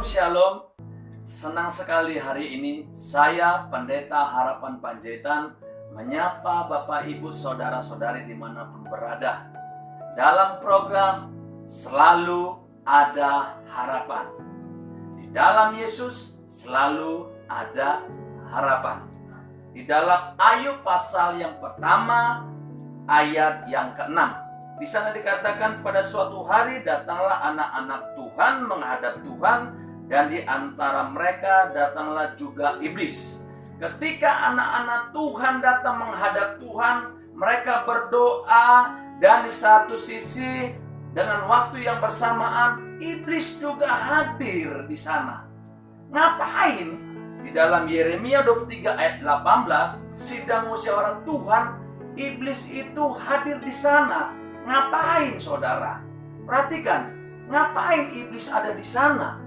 Shalom. Senang sekali hari ini saya Pendeta Harapan Panjaitan menyapa Bapak Ibu Saudara-saudari dimanapun berada dalam program Selalu Ada Harapan. Di dalam Yesus selalu ada harapan. Di dalam Ayub pasal yang pertama ayat yang ke-6, di sana dikatakan, pada suatu hari datanglah anak-anak Tuhan menghadap Tuhan, dan di antara mereka datanglah juga iblis. Ketika anak-anak Tuhan datang menghadap Tuhan, mereka berdoa, dan di satu sisi dengan waktu yang bersamaan iblis juga hadir di sana. Ngapain? Di dalam Yeremia 23 ayat 18, sidang musyawarah Tuhan, iblis itu hadir di sana. Ngapain, saudara? Perhatikan, ngapain iblis ada di sana?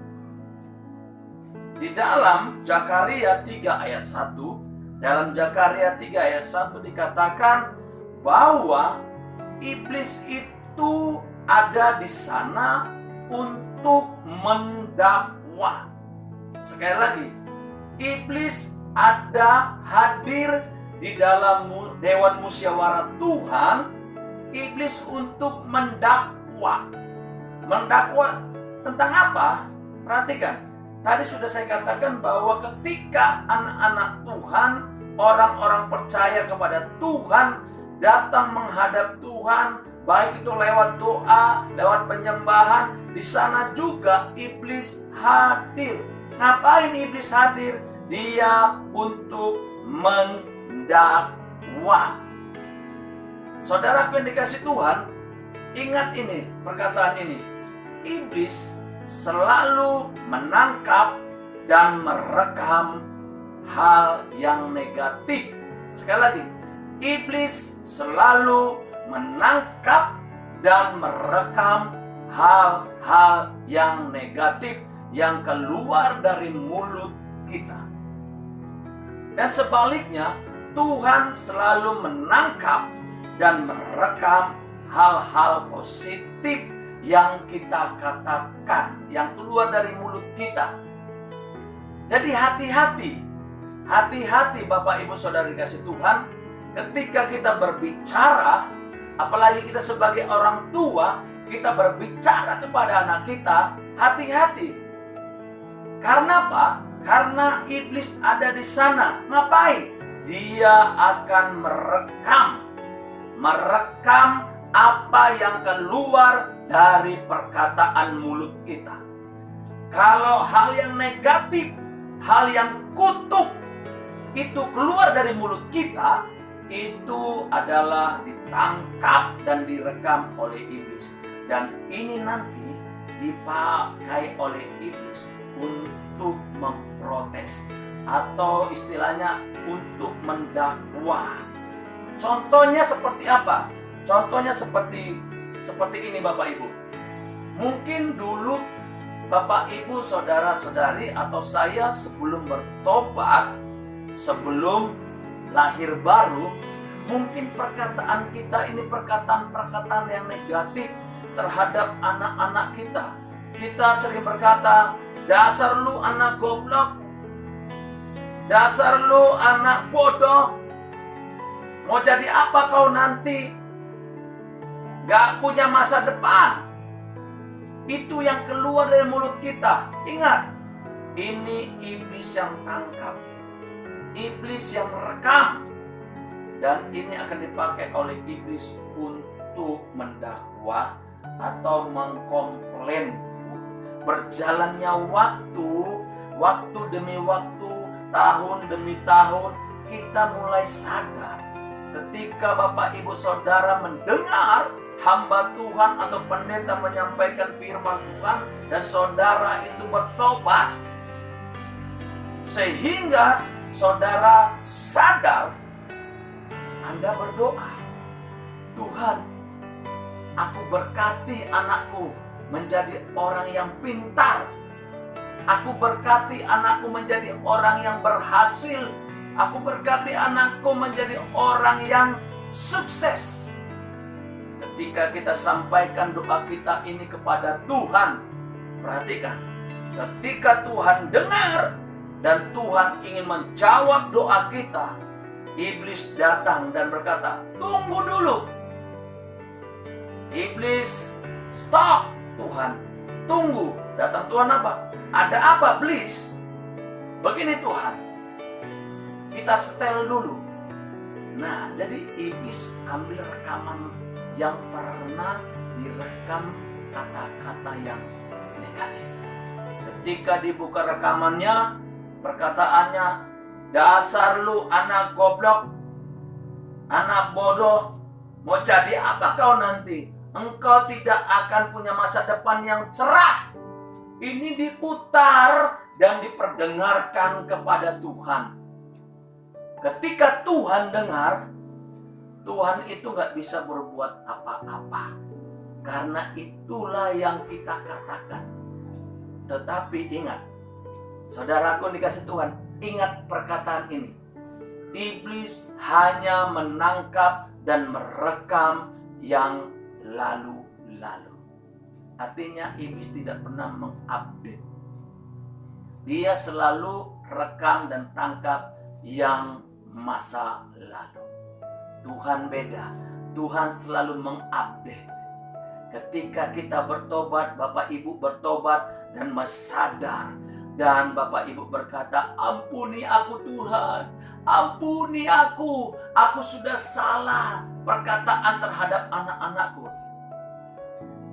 Di dalam Zakaria 3 ayat 1, dalam Zakaria 3 ayat 1 dikatakan bahwa iblis itu ada di sana untuk mendakwa. Sekali lagi, iblis ada hadir di dalam Dewan Musyawarah Tuhan. Iblis untuk mendakwa. Mendakwa tentang apa? Perhatikan. Tadi sudah saya katakan bahwa ketika anak-anak Tuhan, orang-orang percaya kepada Tuhan, datang menghadap Tuhan, baik itu lewat doa, lewat penyembahan, di sana juga iblis hadir. Ngapain iblis hadir? Dia untuk mendakwa. Saudaraku yang dikasih Tuhan, ingat ini, perkataan ini. Iblis selalu menangkap dan merekam hal yang negatif. Sekali lagi, iblis selalu menangkap dan merekam hal-hal yang negatif yang keluar dari mulut kita. Dan sebaliknya, Tuhan selalu menangkap dan merekam hal-hal positif yang kita katakan, yang keluar dari mulut kita. Jadi hati-hati Bapak Ibu Saudara dikasih Tuhan, ketika kita berbicara, apalagi kita sebagai orang tua, kita berbicara kepada anak kita, hati-hati. Karena apa? Karena iblis ada di sana. Ngapain? Dia akan merekam apa yang keluar dari perkataan mulut kita. Kalau hal yang negatif, hal yang kutuk itu keluar dari mulut kita, itu adalah ditangkap dan direkam oleh iblis. Dan ini nanti dipakai oleh iblis untuk memprotes, atau istilahnya untuk mendakwa. Contohnya seperti apa? Contohnya seperti ini Bapak Ibu. Mungkin dulu Bapak Ibu saudara-saudari atau saya sebelum bertobat, sebelum lahir baru, mungkin perkataan kita ini perkataan-perkataan yang negatif terhadap anak-anak kita. Kita sering berkata, dasar lu anak goblok, dasar lu anak bodoh, mau jadi apa kau nanti? Gak punya masa depan. Itu yang keluar dari mulut kita. Ingat, ini iblis yang tangkap, iblis yang rekam, dan ini akan dipakai oleh iblis untuk mendakwa atau mengkomplain. Berjalannya waktu demi waktu, tahun demi tahun, kita mulai sadar. Ketika Bapak Ibu Saudara mendengar hamba Tuhan atau pendeta menyampaikan firman Tuhan, dan saudara itu bertobat, sehingga saudara sadar, Anda berdoa, Tuhan, aku berkati anakku menjadi orang yang pintar, aku berkati anakku menjadi orang yang berhasil, aku berkati anakku menjadi orang yang sukses. Ketika kita sampaikan doa kita ini kepada Tuhan, perhatikan, Ketika Tuhan dengar dan Tuhan ingin menjawab doa kita, iblis datang dan berkata, "Tunggu dulu." Iblis, "Stop Tuhan, tunggu." Datang Tuhan apa? Ada apa, iblis? Begini Tuhan, kita setel dulu. Nah, jadi iblis ambil rekaman yang pernah direkam kata-kata yang negatif. Ketika dibuka rekamannya, perkataannya, "Dasar lu anak goblok, anak bodoh, mau jadi apa kau nanti? Engkau tidak akan punya masa depan yang cerah." Ini diputar dan diperdengarkan kepada Tuhan. Ketika Tuhan dengar, Tuhan itu gak bisa berbuat apa-apa. Karena itulah yang kita katakan. Tetapi ingat, saudaraku dikasih Tuhan, ingat perkataan ini. Iblis hanya menangkap dan merekam yang lalu-lalu. Artinya iblis tidak pernah mengupdate. Dia selalu rekam dan tangkap yang masa lalu. Tuhan beda. Tuhan selalu mengupdate. Ketika kita bertobat, Bapak Ibu bertobat dan sadar, dan Bapak Ibu berkata, "Ampuni aku Tuhan, ampuni aku sudah salah perkataan terhadap anak-anakku."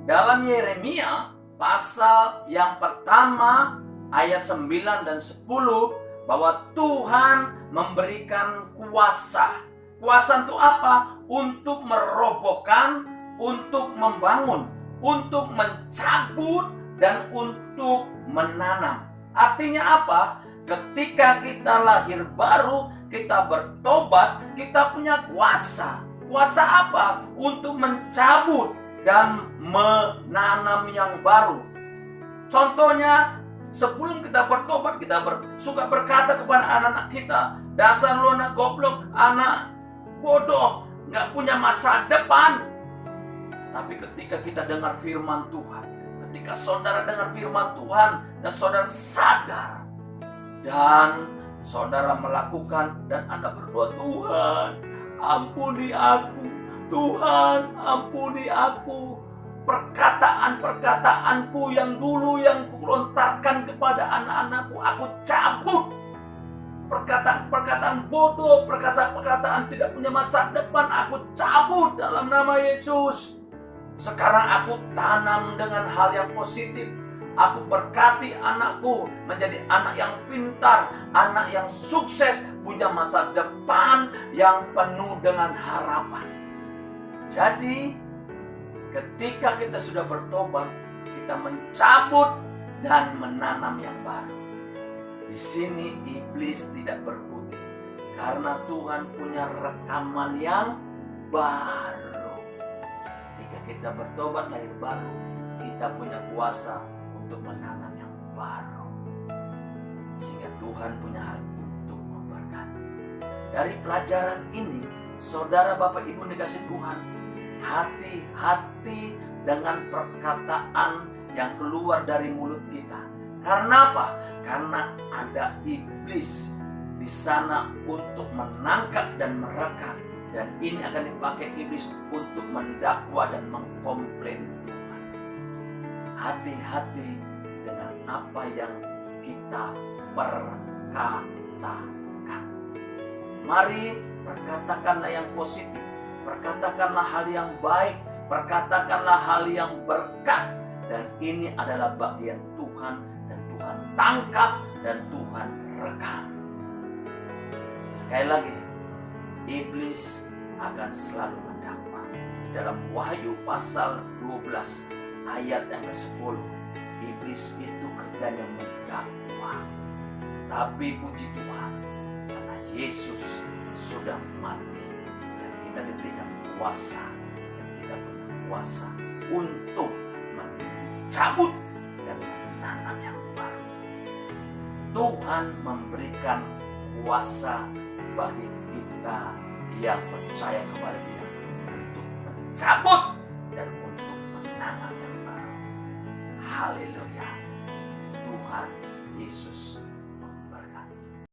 Dalam Yeremia pasal yang pertama ayat 9 dan 10, bahwa Tuhan memberikan kuasa. Kuasa untuk apa? Untuk merobohkan, untuk membangun, untuk mencabut, dan untuk menanam. Artinya apa? Ketika kita lahir baru, kita bertobat, kita punya kuasa. Kuasa apa? Untuk mencabut dan menanam yang baru. Contohnya, sebelum kita bertobat, kita suka berkata kepada anak-anak kita, "Dasar lu anak goblok, anak bodoh, gak punya masa depan." Tapi ketika kita dengar firman Tuhan, ketika saudara dengar firman Tuhan dan saudara sadar, dan saudara melakukan, dan Anda berdoa, "Tuhan, ampuni aku. Tuhan, ampuni aku. Perkataan-perkataanku yang dulu yang kulontarkan kepada anak-anakku, aku cabut. Perkataan-perkataan bodoh, perkataan-perkataan tidak punya masa depan, aku cabut dalam nama Yesus. Sekarang aku tanam dengan hal yang positif. Aku berkati anakku menjadi anak yang pintar, anak yang sukses, punya masa depan yang penuh dengan harapan." Jadi, ketika kita sudah bertobat, kita mencabut dan menanam yang baru. Di sini iblis tidak berkutik karena Tuhan punya rekaman yang baru. Ketika kita bertobat lahir baru, kita punya kuasa untuk menanam yang baru. Sehingga Tuhan punya hak untuk memberkati. Dari pelajaran ini, saudara Bapak Ibu dikasih Tuhan, hati-hati dengan perkataan yang keluar dari mulut kita. Karena apa? Karena ada iblis di sana untuk menangkap dan merekam, dan ini akan dipakai iblis untuk mendakwa dan mengkomplain Tuhan. Hati-hati dengan apa yang kita perkatakan. Mari perkatakanlah yang positif. Perkatakanlah hal yang baik, perkatakanlah hal yang berkat, dan ini adalah bagian Tuhan, dan Tuhan tangkap dan Tuhan rekam. Sekali lagi, iblis akan selalu mendakwa. Dalam Wahyu pasal 12 ayat yang ke-10, iblis itu kerjanya mendakwa. Tapi puji Tuhan, karena Yesus sudah mati, kita diberikan kuasa, dan kita punya kuasa untuk mencabut dan menanam yang baru. Tuhan memberikan kuasa bagi kita yang percaya kepada Dia untuk mencabut dan untuk menanam yang baru. Haleluya.